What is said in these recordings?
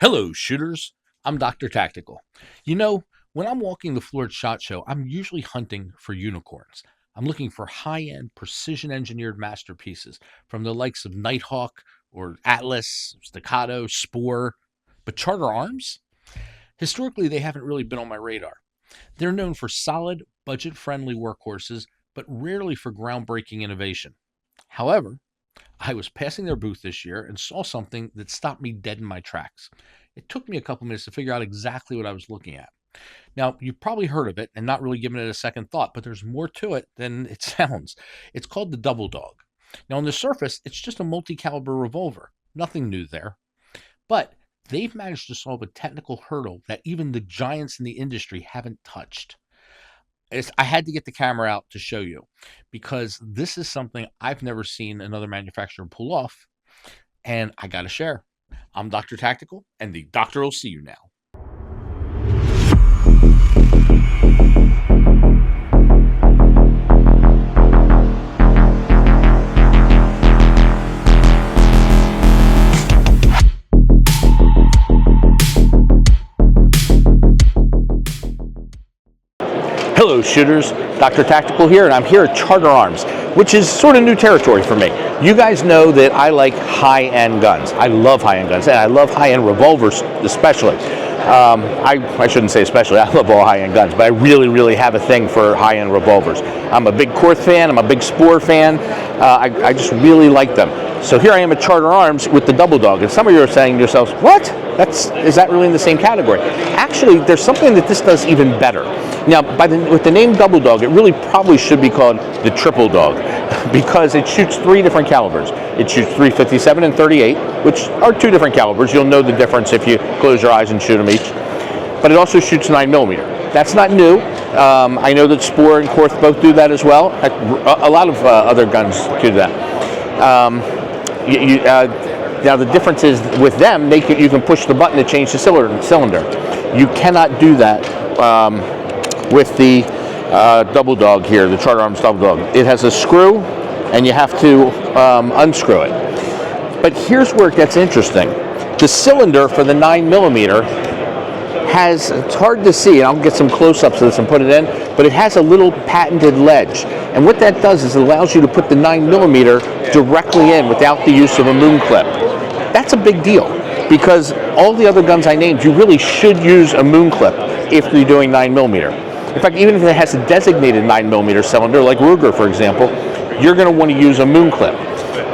Hello, shooters. I'm Dr. Tactical. You know, when I'm walking the floor at SHOT Show, I'm usually hunting for unicorns. I'm looking for high end, precision engineered masterpieces from the likes of Nighthawk or Atlas, Staccato, Spore. But Charter Arms? Historically, they haven't really been on my radar. They're known for solid, budget friendly workhorses, but rarely for groundbreaking innovation. However, I was passing their booth this year and saw something that stopped me dead in my tracks. It took me a couple minutes to figure out exactly what I was looking at. Now, you've probably heard of it and not really given it a second thought, but there's more to it than it sounds. It's called the Double Dog. Now, on the surface, it's just a multi-caliber revolver. Nothing new there. But they've managed to solve a technical hurdle that even the giants in the industry haven't touched. I had to get the camera out to show you because this is something I've never seen another manufacturer pull off, and I got to share. I'm Dr. Tactical, and the doctor will see you now. Hello, shooters. Dr. Tactical here, and I'm here at Charter Arms, which is sort of new territory for me. You guys know that I like high-end guns. I love high-end guns, and I love high-end revolvers especially. I shouldn't say especially, I love all high-end guns, but I really have a thing for high-end revolvers. I'm a big Korth fan, I'm a big Spore fan. I just really like them. So here I am at Charter Arms with the Double Dog, and some of you are saying to yourselves, what? Is that really in the same category? Actually, there's something that this does even better. Now, with the name Double Dog, it really probably should be called the Triple Dog because it shoots 3 different calibers. It shoots .357 and .38, which are 2 different calibers. You'll know the difference if you close your eyes and shoot them each. But it also shoots 9mm. That's not new. I know that Spore and Korth both do that as well. A lot of other guns do that. Now the difference is with them, you can push the button to change the cylinder. You cannot do that with the Double Dog here, the Charter Arms Double Dog. It has a screw, and you have to unscrew it. But here's where it gets interesting. The cylinder for the 9mm it's hard to see, and I'll get some close-ups of this and put it in, but it has a little patented ledge. And what that does is it allows you to put the 9mm directly in without the use of a moon clip. That's a big deal because all the other guns I named, you really should use a moon clip if you're doing 9mm. In fact, even if it has a designated 9mm cylinder, like Ruger, for example, you're going to want to use a moon clip.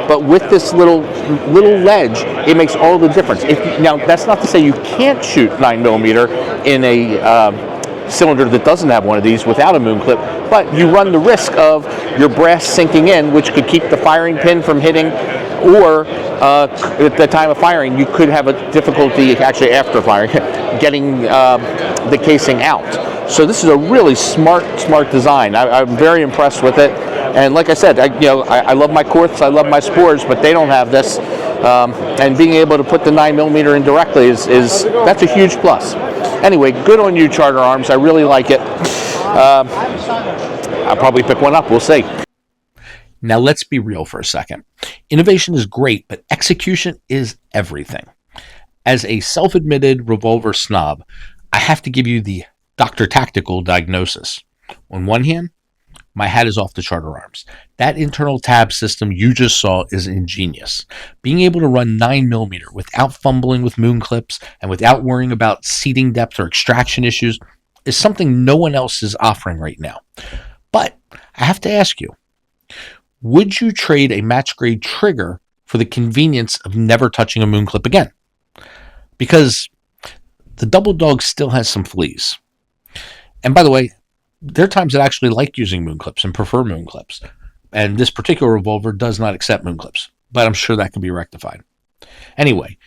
But with this little ledge, it makes all the difference. Now, that's not to say you can't shoot 9mm in a cylinder that doesn't have one of these without a moon clip, but you run the risk of your brass sinking in, which could keep the firing pin from hitting, or at the time of firing, you could have a difficulty, actually after firing, getting the casing out. So this is a really smart design. I'm very impressed with it. And like I said, I love my Korths, I love my Spores, but they don't have this. And being able to put the 9mm in directly that's a huge plus. Anyway, good on you, Charter Arms. I really like it. I'll probably pick one up. We'll see. Now let's be real for a second. Innovation is great, but execution is everything. As a self-admitted revolver snob, I have to give you the Dr. Tactical diagnosis. On one hand, my hat is off to Charter Arms. That internal tab system you just saw is ingenious. Being able to run 9mm without fumbling with moon clips and without worrying about seating depth or extraction issues is something no one else is offering right now. But I have to ask you, would you trade a match-grade trigger for the convenience of never touching a moon clip again? Because the Double Dog still has some fleas. And by the way, there are times that I actually like using moon clips and prefer moon clips. And this particular revolver does not accept moon clips, but I'm sure that can be rectified. Anyway,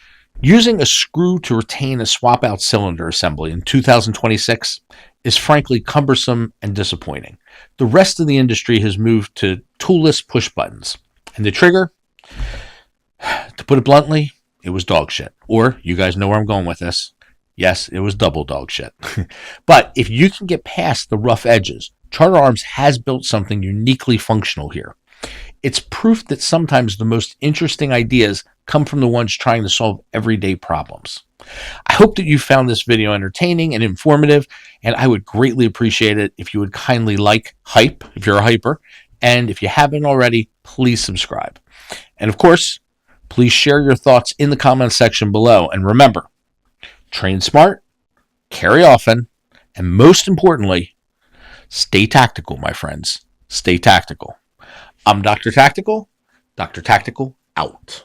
using a screw to retain a swap-out cylinder assembly in 2026 is frankly cumbersome and disappointing. The rest of the industry has moved to toolless push buttons. And the trigger, to put it bluntly, it was dog shit. Or, you guys know where I'm going with this. Yes, it was double dog shit. But if you can get past the rough edges, Charter Arms has built something uniquely functional here. It's proof that sometimes the most interesting ideas come from the ones trying to solve everyday problems. I hope that you found this video entertaining and informative, and I would greatly appreciate it if you would kindly like Hype, if you're a hyper, and if you haven't already, please subscribe. And of course, please share your thoughts in the comments section below. And remember, train smart, carry often, and most importantly, stay tactical, my friends. Stay tactical. I'm Dr. Tactical. Dr. Tactical out.